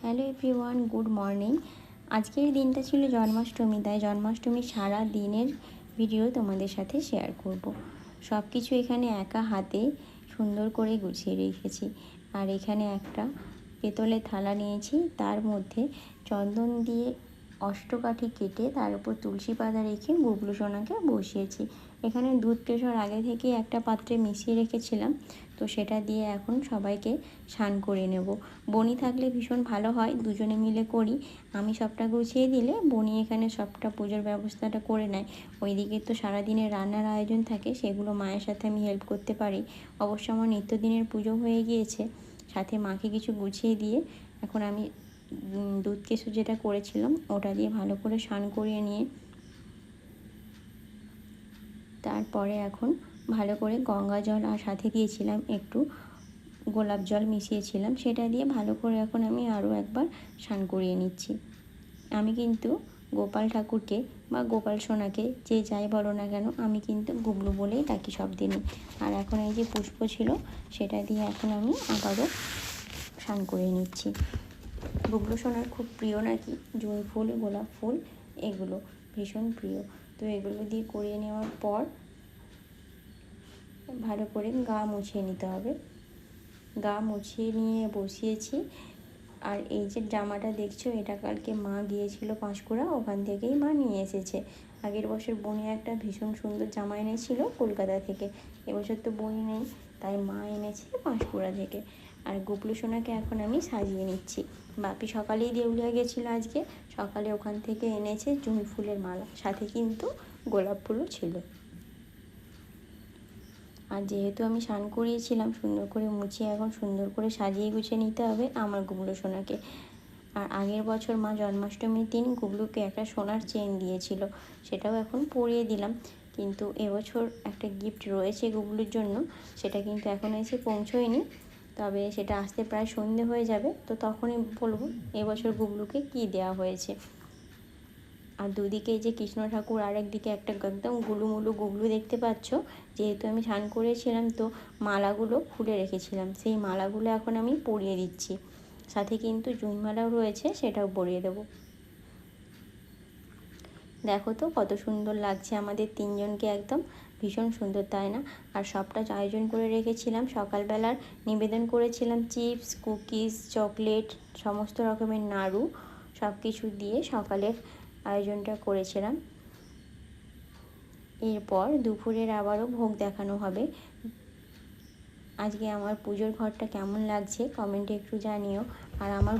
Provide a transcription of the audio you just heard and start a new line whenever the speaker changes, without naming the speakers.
Hello everyone, good morning. আজকের দিনটা ছিল জন্মাষ্টমী, তাই জন্মাষ্টমীর সারা দিনের ভিডিও তোমাদের সাথে শেয়ার করব। সব কিছু এখানে একা হাতে সুন্দর করে গুছিয়ে রেখেছি। আর এখানে একটা পেতলের থালা নিয়েছি, তার মধ্যে চন্দন দিয়ে অষ্টকাঠি কেটে তার উপর তুলসী পাতা রেখে গুবলু সোনাকে বসিয়েছি। এখানে দুধ কেশর আগে থেকে একটা পাত্রে মিশিয়ে রেখেছিলাম, তো সেটা দিয়ে এখন সবাইকে স্নান করে নেব। বনি থাকলে ভীষণ ভালো হয়, দুজনে মিলে করি। আমি সবটা গুছিয়ে দিলে বনি এখানে সবটা পুজোর ব্যবস্থাটা করে নেয়। ওইদিকে তো সারাদিনের রান্নার আয়োজন থাকে, সেগুলো মায়ের সাথে আমি হেল্প করতে পারি। অবশ্য আমার নিত্যদিনের পুজো হয়ে গিয়েছে, সাথে মাকে কিছু গুছিয়ে দিয়ে এখন আমি দুধ কেশর যেটা করেছিলাম ওটা দিয়ে ভালো করে স্নান করিয়ে নিয়ে তারপরে এখন ভালো করে গঙ্গা জল আর সাথে দিয়েছিলাম একটু গোলাপ জল মিশিয়েছিলাম, সেটা দিয়ে ভালো করে এখন আমি আরও একবার স্নান করিয়ে নিচ্ছি। আমি কিন্তু গোপাল ঠাকুরকে বা গোপাল সোনাকে যে যাই বলো না কেন, আমি কিন্তু গুবলু বলেই ডাকি সব দিনই। আর এখন এই যে পুষ্প ছিল সেটা দিয়ে এখন আমি আবারও স্নান করিয়ে নিচ্ছি। গুবলু সোনার খুব প্রিয় নাকি জুঁই ফুল, গোলাপ ফুল, এগুলো ভীষণ প্রিয়। তো এগুলো দিয়ে করিয়ে নেওয়ার পর ভালো করে গা মুছিয়ে নিতে হবে। গা মুছিয়ে নিয়ে বসিয়েছি। আর এই যে জামাটা দেখছো, এটা কালকে মা গিয়েছিল পাঁশকুড়া, ওখান থেকেই মা নিয়ে এসেছে। আগের বছর বনি একটা ভীষণ সুন্দর জামা এনেছিল কলকাতা থেকে, এবছর তো বনি নেই, তাই মা এনেছে পাঁশকুড়া থেকে। আর গুবলু সোনাকে এখন আমি সাজিয়ে নিচ্ছি। বাপি সকালেই দেউলিয়া গেছিলো, আজকে সকালে ওখান থেকে এনেছে জুঁই ফুলের মালা, সাথে কিন্তু গোলাপ ফুলও ছিল। আর যেহেতু আমি স্নান করিয়েছিলাম, সুন্দর করে মুছিয়ে এখন সুন্দর করে সাজিয়ে গুছিয়ে নিতে হবে আমার গুবলু সোনাকে। আর আগের বছর মা জন্মাষ্টমীর দিন গুবলুকে একটা সোনার চেন দিয়েছিল, সেটাও এখন পরিয়ে দিলাম। কিন্তু এবছর একটা গিফট রয়েছে গুবলুর জন্য, সেটা কিন্তু এখন এসে পৌঁছয়নি, তবে সেটা আসতে প্রায় সন্ধে হয়ে যাবে, তো তখনই বলবো এবছর গুবলুকে কী দেওয়া হয়েছে। আর দুদিকে যে কৃষ্ণ ঠাকুর আর একদিকে একটা একদম গুলুমুলু গুবলু দেখতে পাচ্ছ। যেহেতু আমি স্নান করেছিলাম, তো মালাগুলো খুলে রেখেছিলাম, সেই মালাগুলো এখন আমি পরিয়ে দিচ্ছি। সাথে কিন্তু জুঁইমালাও রয়েছে, সেটাও পরিয়ে দেবো। দেখো তো কত সুন্দর লাগছে আমাদের তিনজনকে, একদম ভীষণ সুন্দর, তাই না? আর সবটা আয়োজন করে রেখেছিলাম। সকালবেলার নিবেদন করেছিলাম চিপস, কুকিজ, চকলেট, সমস্ত রকমের নাড়ু, সব কিছু দিয়ে সকালের আয়োজনটা করেছিলাম। এরপর দুপুরের আবারও ভোগ দেখানো হবে। আজকে আমার পুজোর ঘরটা কেমন লাগছে কমেন্টে একটু জানিও। আর আমার